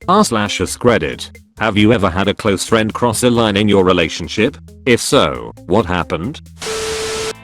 r/AskReddit. Have you ever had a close friend cross a line in your relationship? If so, what happened?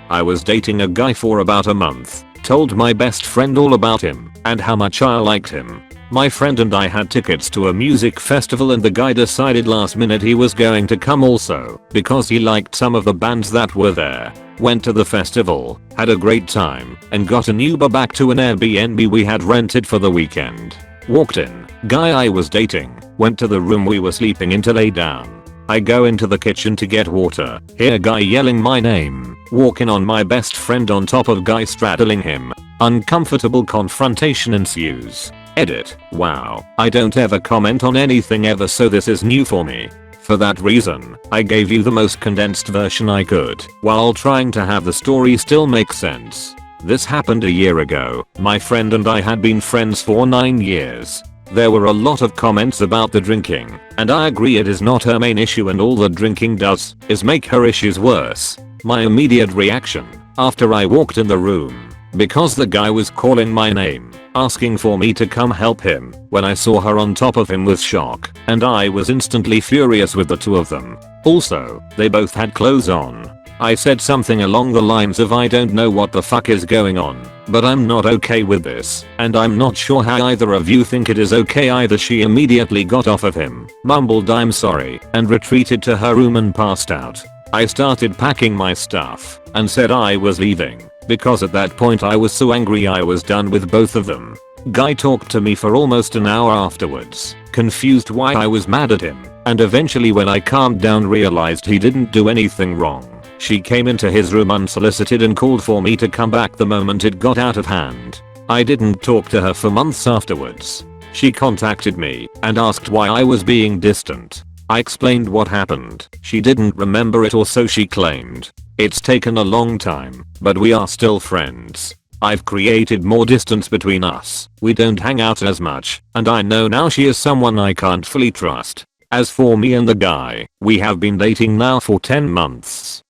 I was dating a guy for about a month, told my best friend all about him and how much I liked him. My friend and I had tickets to a music festival and the guy decided last minute he was going to come also because he liked some of the bands that were there. Went to the festival, had a great time, and got an Uber back to an Airbnb we had rented for the weekend. Walked in, guy I was dating, went to the room we were sleeping in to lay down. I go into the kitchen to get water, hear guy yelling my name, walk in on my best friend on top of guy straddling him. Uncomfortable confrontation ensues. Edit. Wow, I don't ever comment on anything ever, so this is new for me. For that reason, I gave you the most condensed version I could, while trying to have the story still make sense. This happened a year ago. My friend and I had been friends for 9 years. There were a lot of comments about the drinking, and I agree it is not her main issue and all the drinking does is make her issues worse. My immediate reaction, after I walked in the room, because the guy was calling my name, asking for me to come help him, when I saw her on top of him was shock, and I was instantly furious with the two of them. Also, they both had clothes on. I said something along the lines of I don't know what the fuck is going on, but I'm not okay with this, and I'm not sure how either of you think it is okay either. She immediately got off of him, mumbled I'm sorry, and retreated to her room and passed out. I started packing my stuff, and said I was leaving, because at that point I was so angry I was done with both of them. Guy talked to me for almost an hour afterwards, confused why I was mad at him, and eventually when I calmed down realized he didn't do anything wrong. She came into his room unsolicited and called for me to come back the moment it got out of hand. I didn't talk to her for months afterwards. She contacted me and asked why I was being distant. I explained what happened. She didn't remember it, or so she claimed. It's taken a long time, but we are still friends. I've created more distance between us. We don't hang out as much, and I know now she is someone I can't fully trust. As for me and the guy, we have been dating now for 10 months.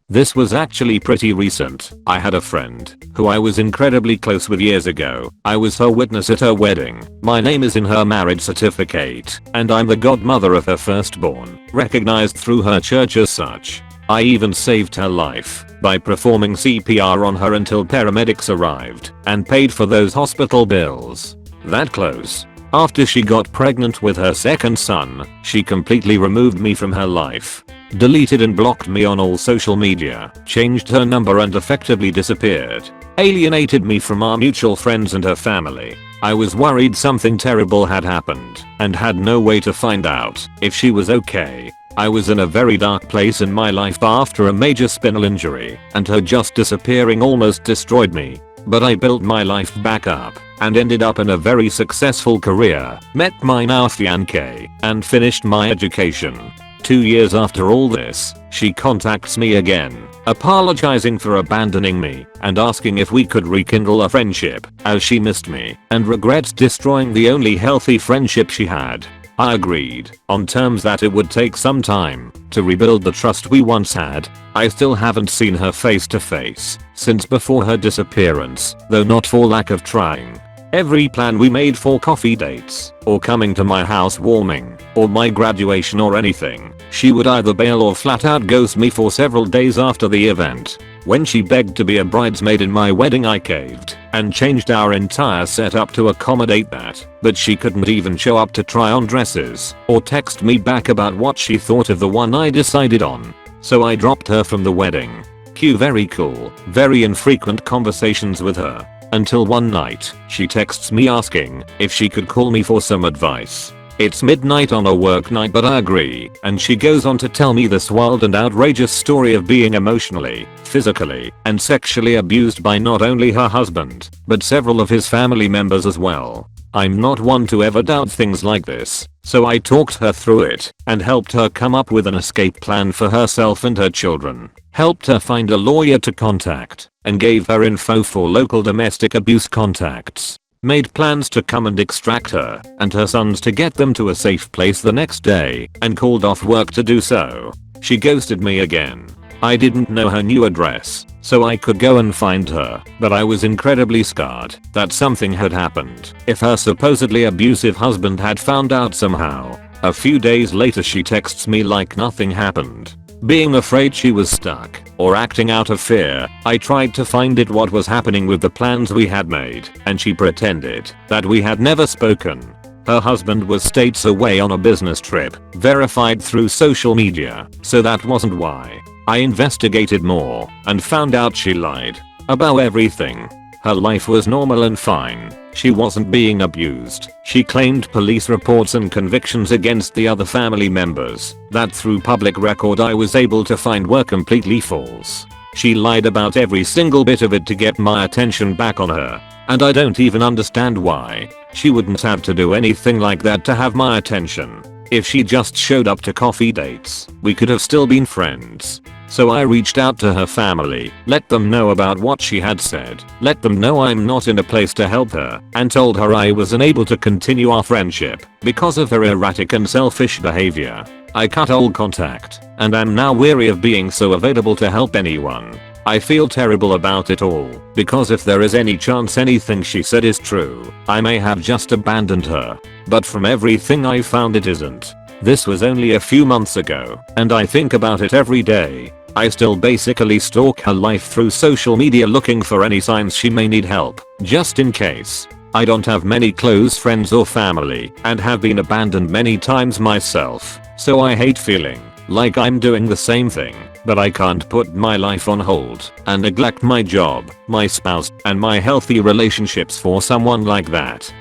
This was actually pretty recent. I had a friend who I was incredibly close with years ago. I was her witness at her wedding. My name is in her marriage certificate, and I'm the godmother of her firstborn, recognized through her church as such. I even saved her life by performing CPR on her until paramedics arrived and paid for those hospital bills. That close. After she got pregnant with her second son, she completely removed me from her life. Deleted and blocked me on all social media, changed her number and effectively disappeared. Alienated me from our mutual friends and her family. I was worried something terrible had happened and had no way to find out if she was okay. I was in a very dark place in my life after a major spinal injury, and her just disappearing almost destroyed me. But I built my life back up and ended up in a very successful career, met my now fiancé, and finished my education. 2 years after all this, she contacts me again, apologizing for abandoning me and asking if we could rekindle a friendship as she missed me and regrets destroying the only healthy friendship she had. I agreed, on terms that it would take some time to rebuild the trust we once had. I still haven't seen her face to face since before her disappearance, though not for lack of trying. Every plan we made for coffee dates, or coming to my house warming, or my graduation or anything, she would either bail or flat out ghost me for several days after the event. When she begged to be a bridesmaid in my wedding, I caved and changed our entire setup to accommodate that, but she couldn't even show up to try on dresses or text me back about what she thought of the one I decided on. So I dropped her from the wedding. Cue very cool, very infrequent conversations with her. Until one night, she texts me asking if she could call me for some advice. It's midnight on a work night, but I agree, and she goes on to tell me this wild and outrageous story of being emotionally, physically, and sexually abused by not only her husband, but several of his family members as well. I'm not one to ever doubt things like this, so I talked her through it and helped her come up with an escape plan for herself and her children. Helped her find a lawyer to contact and gave her info for local domestic abuse contacts. Made plans to come and extract her and her sons to get them to a safe place the next day and called off work to do so. She ghosted me again. I didn't know her new address, so I could go and find her, but I was incredibly scarred that something had happened if her supposedly abusive husband had found out somehow. A few days later she texts me like nothing happened. Being afraid she was stuck or acting out of fear, I tried to find it what was happening with the plans we had made, and she pretended that we had never spoken. Her husband was states away on a business trip, verified through social media, so that wasn't why. I investigated more and found out she lied about everything. Her life was normal and fine. She wasn't being abused. She claimed police reports and convictions against the other family members that through public record I was able to find were completely false. She lied about every single bit of it to get my attention back on her, and I don't even understand why. She wouldn't have to do anything like that to have my attention. If she just showed up to coffee dates, we could have still been friends. So I reached out to her family, let them know about what she had said, let them know I'm not in a place to help her, and told her I was unable to continue our friendship because of her erratic and selfish behavior. I cut all contact, and am now weary of being so available to help anyone. I feel terrible about it all, because if there is any chance anything she said is true, I may have just abandoned her. But from everything I found it isn't. This was only a few months ago, and I think about it every day. I still basically stalk her life through social media looking for any signs she may need help, just in case. I don't have many close friends or family and have been abandoned many times myself, so I hate feeling like I'm doing the same thing, but I can't put my life on hold and neglect my job, my spouse, and my healthy relationships for someone like that.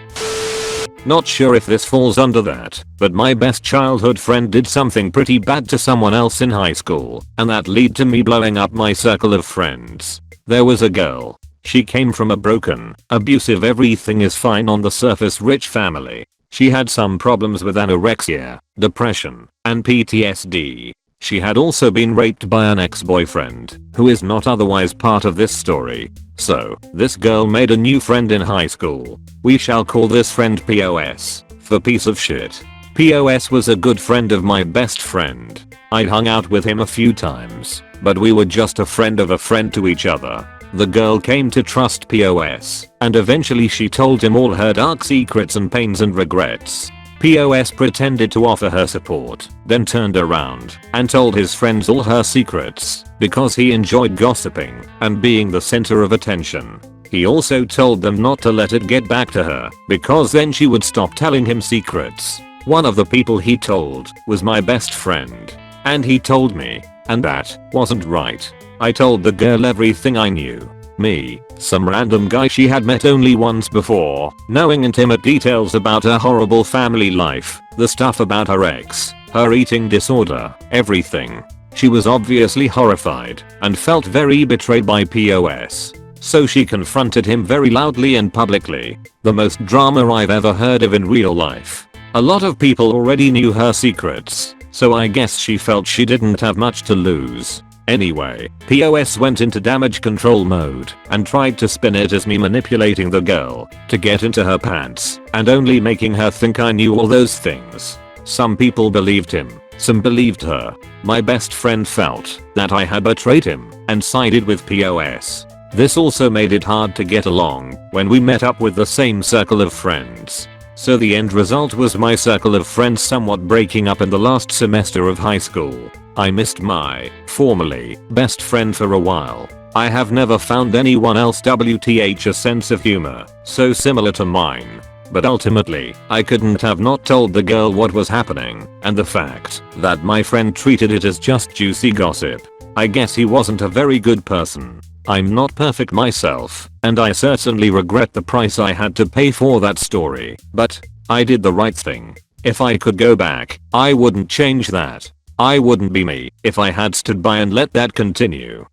Not sure if this falls under that, but my best childhood friend did something pretty bad to someone else in high school, and that led to me blowing up my circle of friends. There was a girl. She came from a broken, abusive everything is fine on the surface rich family. She had some problems with anorexia, depression, and PTSD. She had also been raped by an ex-boyfriend, who is not otherwise part of this story. So, this girl made a new friend in high school. We shall call this friend POS, for piece of shit. POS was a good friend of my best friend. I'd hung out with him a few times, but we were just a friend of a friend to each other. The girl came to trust POS, and eventually she told him all her dark secrets and pains and regrets. POS pretended to offer her support, then turned around and told his friends all her secrets because he enjoyed gossiping and being the center of attention. He also told them not to let it get back to her because then she would stop telling him secrets. One of the people he told was my best friend, and he told me, and that wasn't right. I told the girl everything I knew. Me, some random guy she had met only once before, knowing intimate details about her horrible family life, the stuff about her ex, her eating disorder, everything. She was obviously horrified and felt very betrayed by POS. So she confronted him very loudly and publicly. The most drama I've ever heard of in real life. A lot of people already knew her secrets, so I guess she felt she didn't have much to lose. Anyway, POS went into damage control mode and tried to spin it as me manipulating the girl to get into her pants and only making her think I knew all those things. Some people believed him, some believed her. My best friend felt that I had betrayed him and sided with POS. This also made it hard to get along when we met up with the same circle of friends. So the end result was my circle of friends somewhat breaking up in the last semester of high school. I missed my, formerly, best friend for a while. I have never found anyone else WTH a sense of humor so similar to mine. But ultimately, I couldn't have not told the girl what was happening, and the fact that my friend treated it as just juicy gossip. I guess he wasn't a very good person. I'm not perfect myself, and I certainly regret the price I had to pay for that story, but I did the right thing. If I could go back, I wouldn't change that. I wouldn't be me if I had stood by and let that continue.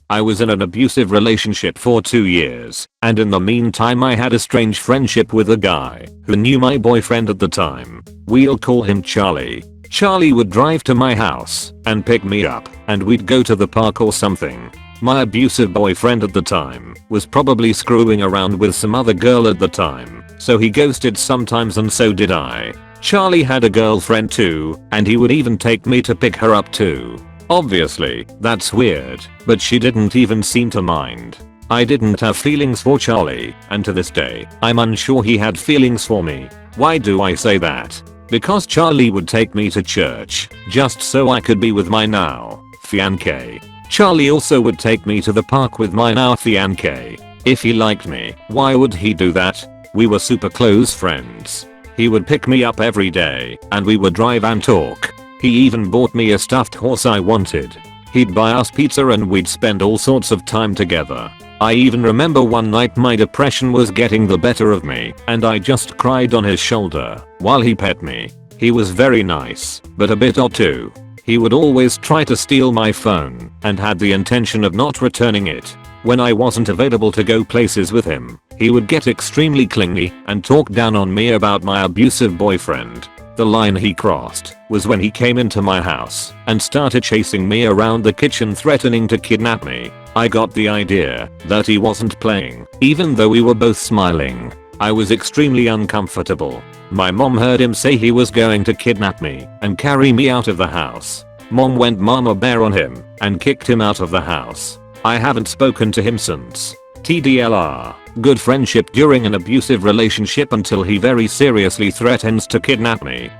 I was in an abusive relationship for 2 years, and in the meantime I had a strange friendship with a guy who knew my boyfriend at the time. We'll call him Charlie. Charlie would drive to my house and pick me up, and we'd go to the park or something. My abusive boyfriend at the time was probably screwing around with some other girl at the time, so he ghosted sometimes and so did I. Charlie had a girlfriend too, and he would even take me to pick her up too. Obviously, that's weird, but she didn't even seem to mind. I didn't have feelings for Charlie, and to this day, I'm unsure he had feelings for me. Why do I say that? Because Charlie would take me to church, just so I could be with my now fiancé. Charlie also would take me to the park with my now fiancé. If he liked me, why would he do that? We were super close friends. He would pick me up every day, and we would drive and talk. He even bought me a stuffed horse I wanted. He'd buy us pizza and we'd spend all sorts of time together. I even remember one night my depression was getting the better of me, and I just cried on his shoulder while he pet me. He was very nice, but a bit odd too. He would always try to steal my phone, and had the intention of not returning it. When I wasn't available to go places with him, he would get extremely clingy and talk down on me about my abusive boyfriend. The line he crossed was when he came into my house and started chasing me around the kitchen threatening to kidnap me. I got the idea that he wasn't playing, even though we were both smiling. I was extremely uncomfortable. My mom heard him say he was going to kidnap me and carry me out of the house. Mom went mama bear on him and kicked him out of the house. I haven't spoken to him since. TDLR, good friendship during an abusive relationship until he very seriously threatens to kidnap me.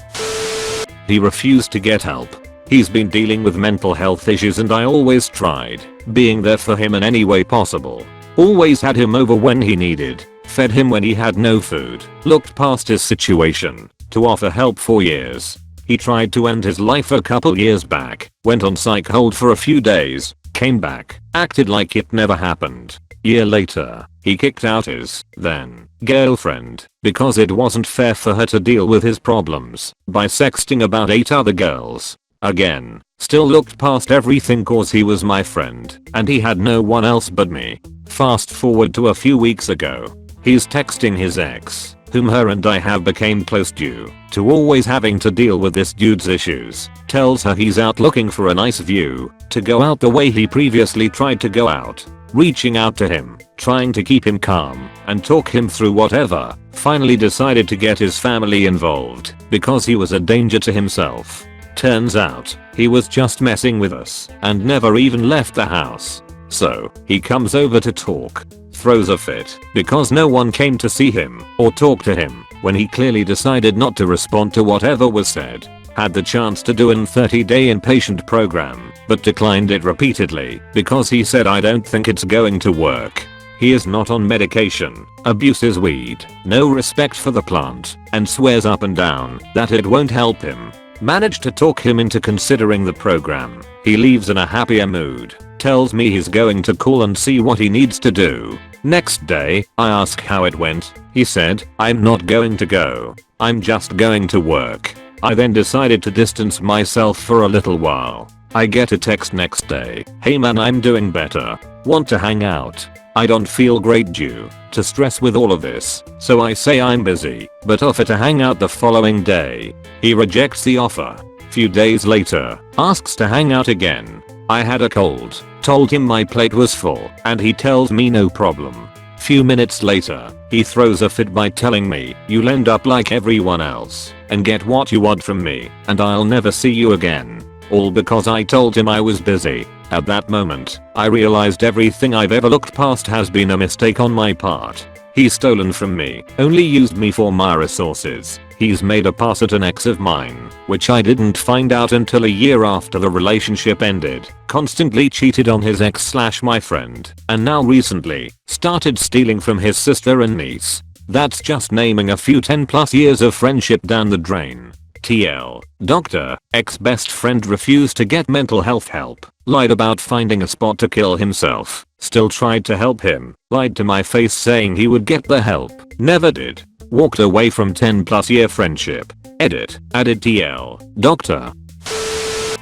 He refused to get help. He's been dealing with mental health issues and I always tried being there for him in any way possible. Always had him over when he needed, fed him when he had no food, looked past his situation to offer help for years. He tried to end his life a couple years back, went on psych hold for a few days, came back, acted like it never happened. Year later, he kicked out his then girlfriend because it wasn't fair for her to deal with his problems by sexting about 8 other girls. Again, still looked past everything cause he was my friend and he had no one else but me. Fast forward to a few weeks ago. He's texting his ex, whom her and I have became close due to always having to deal with this dude's issues. Tells her he's out looking for a nice view to go out the way he previously tried to go out. Reaching out to him, trying to keep him calm and talk him through whatever, finally decided to get his family involved because he was a danger to himself. Turns out, he was just messing with us and never even left the house. So, he comes over to talk, throws a fit because no one came to see him or talk to him when he clearly decided not to respond to whatever was said. Had the chance to do an 30-day inpatient program, but declined it repeatedly because he said I don't think it's going to work. He is not on medication, abuses weed, no respect for the plant, and swears up and down that it won't help him. Managed to talk him into considering the program. He leaves in a happier mood, tells me he's going to call and see what he needs to do. Next day, I ask how it went. He said, I'm not going to go. I'm just going to work. I then decided to distance myself for a little while. I get a text next day. Hey man, I'm doing better. Want to hang out? I don't feel great due to stress with all of this, so I say I'm busy, but offer to hang out the following day. He rejects the offer. Few days later, asks to hang out again. I had a cold, told him my plate was full, and he tells me no problem. Few minutes later, he throws a fit by telling me, you'll end up like everyone else and get what you want from me, and I'll never see you again. All because I told him I was busy. At that moment, I realized everything I've ever looked past has been a mistake on my part. He's stolen from me, only used me for my resources. He's made a pass at an ex of mine, which I didn't find out until a year after the relationship ended. Constantly cheated on his ex/my friend, and now recently, started stealing from his sister and niece. That's just naming a few 10+ years of friendship down the drain. TL. Doctor, ex-best friend refused to get mental health help, lied about finding a spot to kill himself, still tried to help him, lied to my face saying he would get the help, never did, walked away from 10+ year friendship. Edit, added TL. Doctor.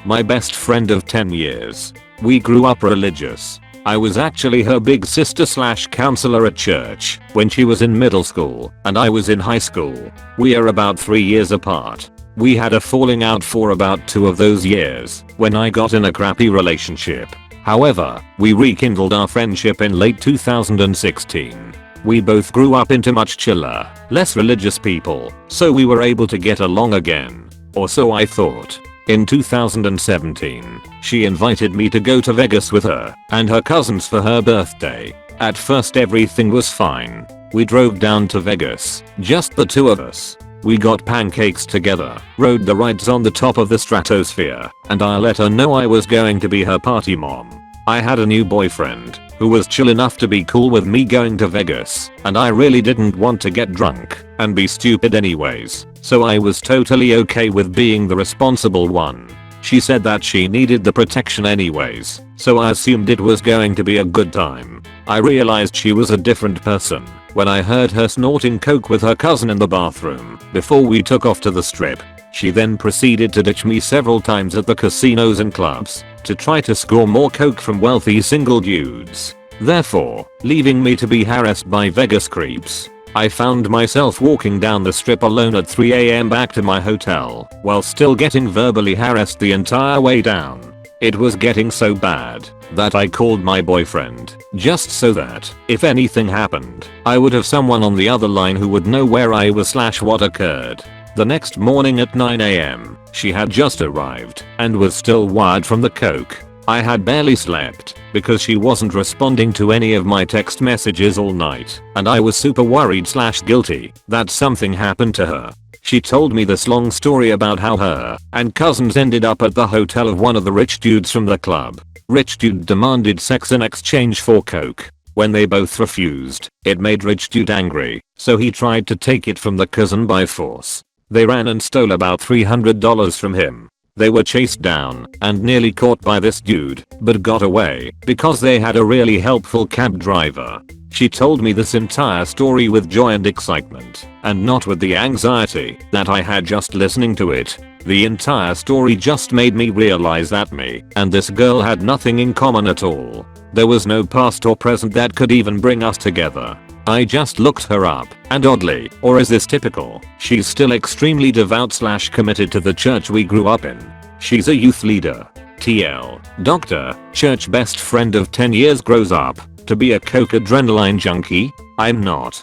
My best friend of 10 years. We grew up religious. I was actually her big sister/counselor at church when she was in middle school and I was in high school. We are about 3 years apart. We had a falling out for about 2 of those years when I got in a crappy relationship. However, we rekindled our friendship in late 2016. We both grew up into much chiller, less religious people, so we were able to get along again. Or so I thought. In 2017, she invited me to go to Vegas with her and her cousins for her birthday. At first everything was fine. We drove down to Vegas, just the two of us. We got pancakes together, rode the rides on the top of the stratosphere, and I let her know I was going to be her party mom. I had a new boyfriend who was chill enough to be cool with me going to Vegas, and I really didn't want to get drunk and be stupid anyways, so I was totally okay with being the responsible one. She said that she needed the protection anyways, so I assumed it was going to be a good time. I realized she was a different person when I heard her snorting coke with her cousin in the bathroom before we took off to the strip. She then proceeded to ditch me several times at the casinos and clubs to try to score more coke from wealthy single dudes, therefore leaving me to be harassed by Vegas creeps. I found myself walking down the strip alone at 3 AM back to my hotel while still getting verbally harassed the entire way down. It was getting so bad that I called my boyfriend just so that if anything happened, I would have someone on the other line who would know where I was / what occurred. The next morning at 9 AM, she had just arrived and was still wired from the coke. I had barely slept because she wasn't responding to any of my text messages all night, and I was super worried / guilty that something happened to her. She told me this long story about how her and cousins ended up at the hotel of one of the rich dudes from the club. Rich dude demanded sex in exchange for coke. When they both refused, it made rich dude angry, so he tried to take it from the cousin by force. They ran and stole about $300 from him. They were chased down and nearly caught by this dude, but got away because they had a really helpful cab driver. She told me this entire story with joy and excitement, and not with the anxiety that I had just listening to it. The entire story just made me realize that me and this girl had nothing in common at all. There was no past or present that could even bring us together. I just looked her up, and oddly, or is this typical, she's still extremely devout / committed to the church we grew up in. She's a youth leader. TL, doctor, church best friend of 10 years grows up to be a coke adrenaline junkie? I'm not.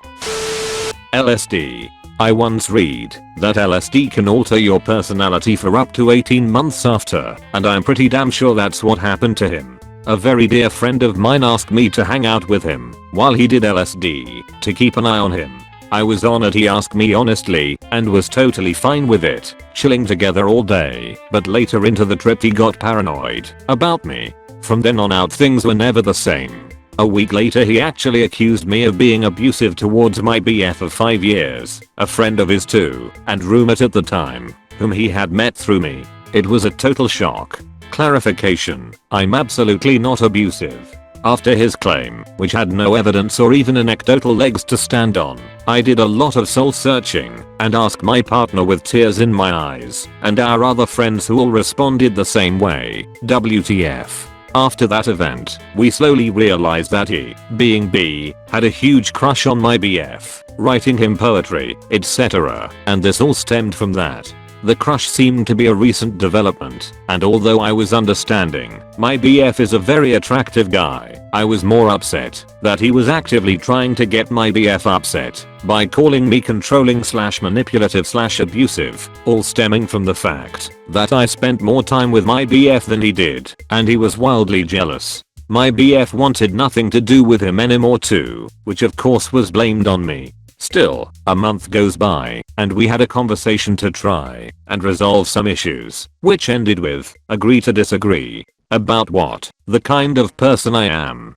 LSD. I once read that LSD can alter your personality for up to 18 months after, and I'm pretty damn sure that's what happened to him. A very dear friend of mine asked me to hang out with him while he did LSD to keep an eye on him. I was honored he asked me honestly and was totally fine with it, chilling together all day, but later into the trip he got paranoid about me. From then on out things were never the same. A week later he actually accused me of being abusive towards my BF of 5 years, a friend of his too, and roommate at the time, whom he had met through me. It was a total shock. Clarification, I'm absolutely not abusive. After his claim, which had no evidence or even anecdotal legs to stand on, I did a lot of soul searching and asked my partner with tears in my eyes and our other friends who all responded the same way, WTF. After that event, we slowly realized that he, being B, had a huge crush on my BF, writing him poetry, etc., and this all stemmed from that. The crush seemed to be a recent development, and although I was understanding, my BF is a very attractive guy, I was more upset that he was actively trying to get my BF upset by calling me controlling / manipulative / abusive, all stemming from the fact that I spent more time with my BF than he did, and he was wildly jealous. My BF wanted nothing to do with him anymore too, which of course was blamed on me. Still, a month goes by, and we had a conversation to try and resolve some issues, which ended with, agree to disagree. About what? The kind of person I am.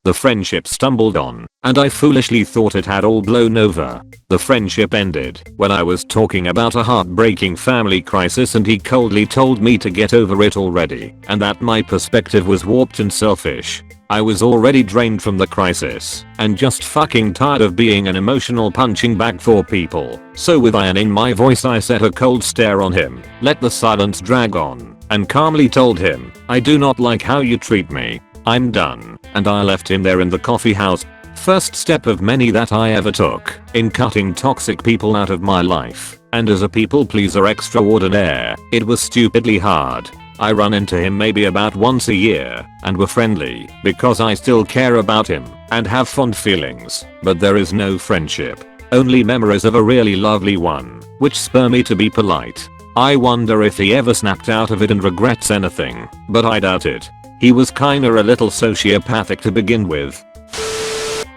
The friendship stumbled on, and I foolishly thought it had all blown over. The friendship ended when I was talking about a heartbreaking family crisis and he coldly told me to get over it already, and that my perspective was warped and selfish. I was already drained from the crisis and just fucking tired of being an emotional punching bag for people. So with iron in my voice I set a cold stare on him, let the silence drag on, and calmly told him, I do not like how you treat me. I'm done, and I left him there in the coffee house. First step of many that I ever took in cutting toxic people out of my life, and as a people pleaser extraordinaire, it was stupidly hard. I run into him maybe about once a year, and we're friendly because I still care about him and have fond feelings, but there is no friendship, only memories of a really lovely one, which spur me to be polite. I wonder if he ever snapped out of it and regrets anything, but I doubt it. He was kinda a little sociopathic to begin with.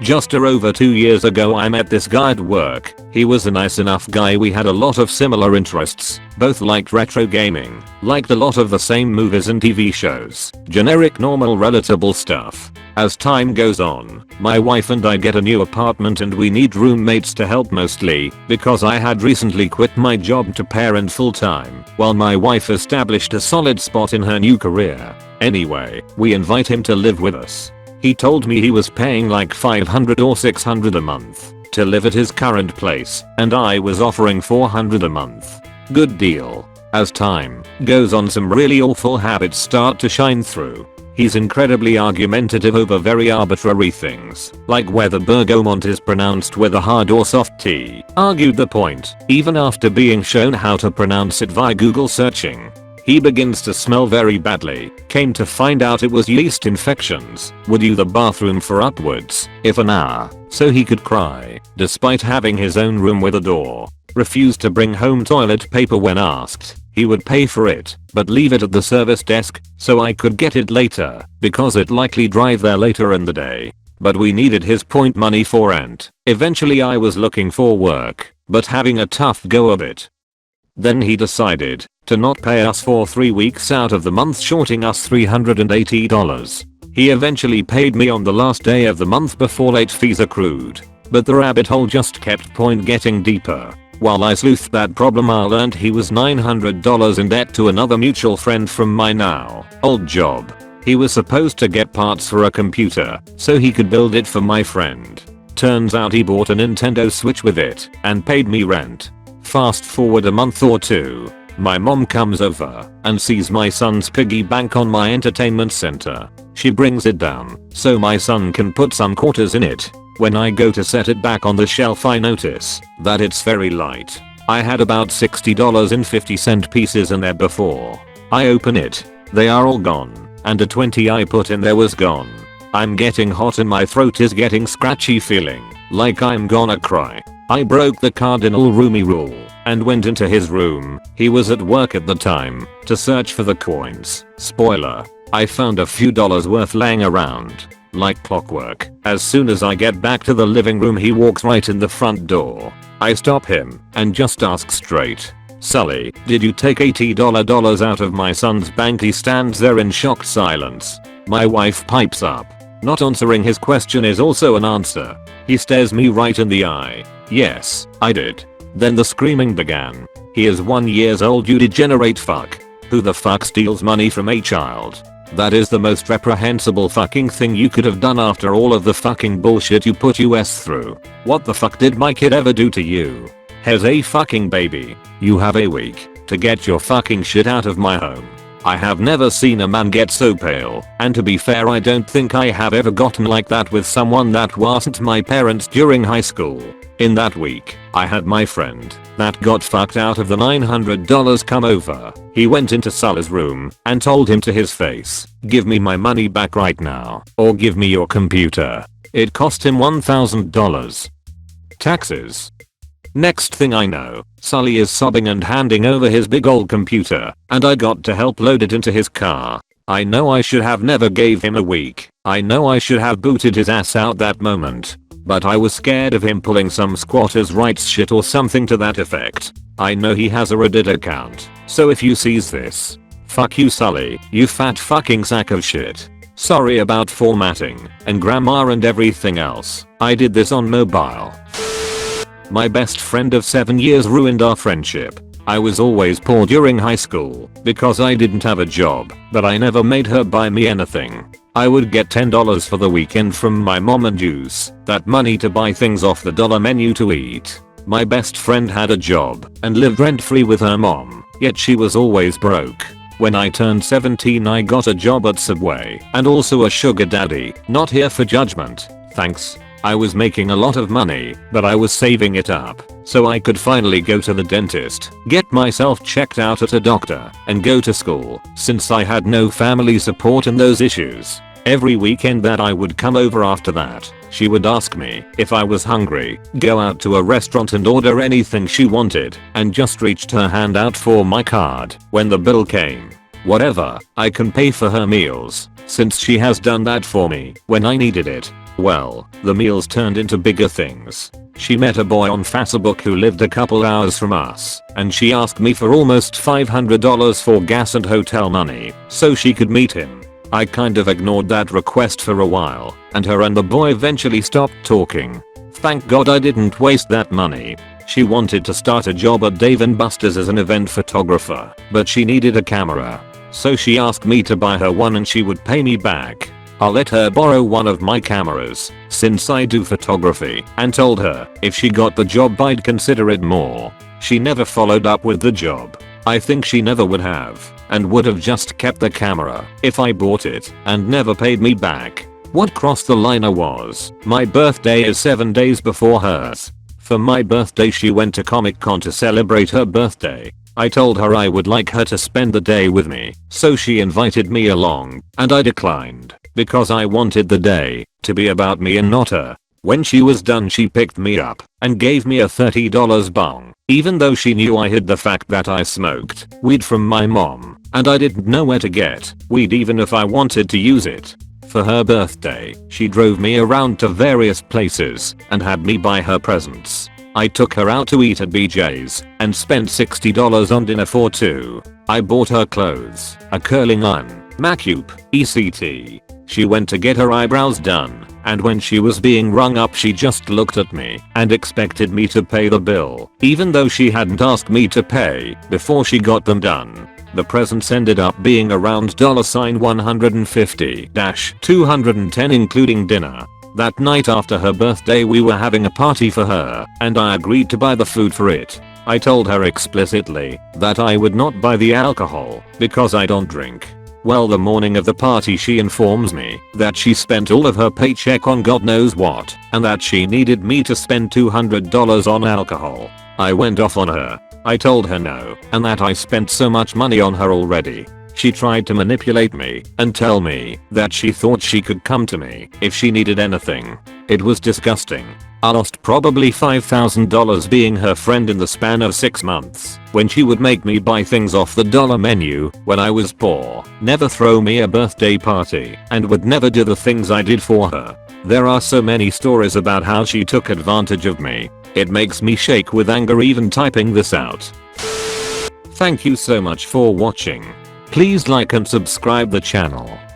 Just over 2 years ago I met this guy at work. He was a nice enough guy, we had a lot of similar interests, both liked retro gaming, liked a lot of the same movies and TV shows, generic normal relatable stuff. As time goes on, my wife and I get a new apartment and we need roommates to help, mostly because I had recently quit my job to parent full time, while my wife established a solid spot in her new career. Anyway, we invite him to live with us. He told me he was paying like $500 or $600 a month to live at his current place, and I was offering $400 a month. Good deal. As time goes on, some really awful habits start to shine through. He's incredibly argumentative over very arbitrary things, like whether bergamot is pronounced with a hard or soft T. Argued the point, even after being shown how to pronounce it via Google searching. He begins to smell very badly. Came to find out it was yeast infections. Would use the bathroom for upwards, if an hour, so he could cry, despite having his own room with a door. Refused to bring home toilet paper when asked. He would pay for it, but leave it at the service desk, so I could get it later, because it likely drive there later in the day. But we needed his point money for rent. Eventually I was looking for work, but having a tough go of it. Then he decided to not pay us for 3 weeks out of the month, shorting us $380. He eventually paid me on the last day of the month before late fees accrued. But the rabbit hole just kept getting deeper. While I sleuthed that problem, I learned he was $900 in debt to another mutual friend from my now old job. He was supposed to get parts for a computer so he could build it for my friend. Turns out he bought a Nintendo Switch with it and paid me rent. Fast forward a month or two. My mom comes over and sees my son's piggy bank on my entertainment center. She brings it down so my son can put some quarters in it. When I go to set it back on the shelf, I notice that it's very light. I had about $60 in 50-cent pieces in there before. I open it. They are all gone, and a 20 I put in there was gone. I'm getting hot and my throat is getting scratchy, feeling like I'm gonna cry. I broke the cardinal roomie rule and went into his room. He was at work at the time to search for the coins. Spoiler, I found a few dollars worth laying around. Like clockwork, as soon as I get back to the living room, he walks right in the front door. I stop him and just ask straight, "Sully, did you take $80 out of my son's bank?" He stands there in shocked silence. My wife pipes up. Not answering his question is also an answer. He stares me right in the eye. "Yes, I did." Then the screaming began. "He is 1 year old, you degenerate fuck. Who the fuck steals money from a child? That is the most reprehensible fucking thing you could have done after all of the fucking bullshit you put us through. What the fuck did my kid ever do to you? Has a fucking baby. You have a week to get your fucking shit out of my home." I have never seen a man get so pale, and to be fair, I don't think I have ever gotten like that with someone that wasn't my parents during high school. In that week, I had my friend that got fucked out of the $900 come over. He went into Sully's room and told him to his face, "Give me my money back right now, or give me your computer." It cost him $1,000. Taxes. Next thing I know, Sully is sobbing and handing over his big old computer, and I got to help load it into his car. I know I should have never gave him a week. I know I should have booted his ass out that moment. But I was scared of him pulling some squatters' rights shit or something to that effect. I know he has a Reddit account, so if you sees this, fuck you Sully, you fat fucking sack of shit. Sorry about formatting and grammar and everything else. I did this on mobile. My best friend of 7 years ruined our friendship. I was always poor during high school because I didn't have a job, but I never made her buy me anything. I would get $10 for the weekend from my mom and use that money to buy things off the dollar menu to eat. My best friend had a job and lived rent-free with her mom, yet she was always broke. When I turned 17, I got a job at Subway and also a sugar daddy. Not here for judgment, thanks. I was making a lot of money, but I was saving it up so I could finally go to the dentist, get myself checked out at a doctor, and go to school since I had no family support in those issues. Every weekend that I would come over after that, she would ask me if I was hungry, go out to a restaurant and order anything she wanted, and just reached her hand out for my card when the bill came. Whatever, I can pay for her meals, since she has done that for me when I needed it. Well, the meals turned into bigger things. She met a boy on Facebook who lived a couple hours from us, and she asked me for almost $500 for gas and hotel money so she could meet him. I kind of ignored that request for a while, and her and the boy eventually stopped talking. Thank God I didn't waste that money. She wanted to start a job at Dave & Buster's as an event photographer, but she needed a camera. So she asked me to buy her one and she would pay me back. I let her borrow one of my cameras, since I do photography, and told her if she got the job I'd consider it more. She never followed up with the job. I think she never would have, and would have just kept the camera if I bought it and never paid me back. What crossed the line was, my birthday is 7 days before hers. For my birthday she went to Comic-Con to celebrate her birthday. I told her I would like her to spend the day with me, so she invited me along, and I declined, because I wanted the day to be about me and not her. When she was done she picked me up and gave me a $30 bong, even though she knew I hid the fact that I smoked weed from my mom, and I didn't know where to get weed even if I wanted to use it. For her birthday, she drove me around to various places and had me buy her presents. I took her out to eat at BJ's and spent $60 on dinner for two. I bought her clothes, a curling iron, Macup, ECT. She went to get her eyebrows done, and when she was being rung up she just looked at me and expected me to pay the bill, even though she hadn't asked me to pay before she got them done. The presents ended up being around $150-210 including dinner. That night after her birthday we were having a party for her, and I agreed to buy the food for it. I told her explicitly that I would not buy the alcohol because I don't drink. Well, the morning of the party she informs me that she spent all of her paycheck on God knows what, and that she needed me to spend $200 on alcohol. I went off on her. I told her no, and that I spent so much money on her already. She tried to manipulate me and tell me that she thought she could come to me if she needed anything. It was disgusting. I lost probably $5,000 being her friend in the span of 6 months when she would make me buy things off the dollar menu when I was poor, never throw me a birthday party, and would never do the things I did for her. There are so many stories about how she took advantage of me. It makes me shake with anger even typing this out. Thank you so much for watching. Please like and subscribe the channel.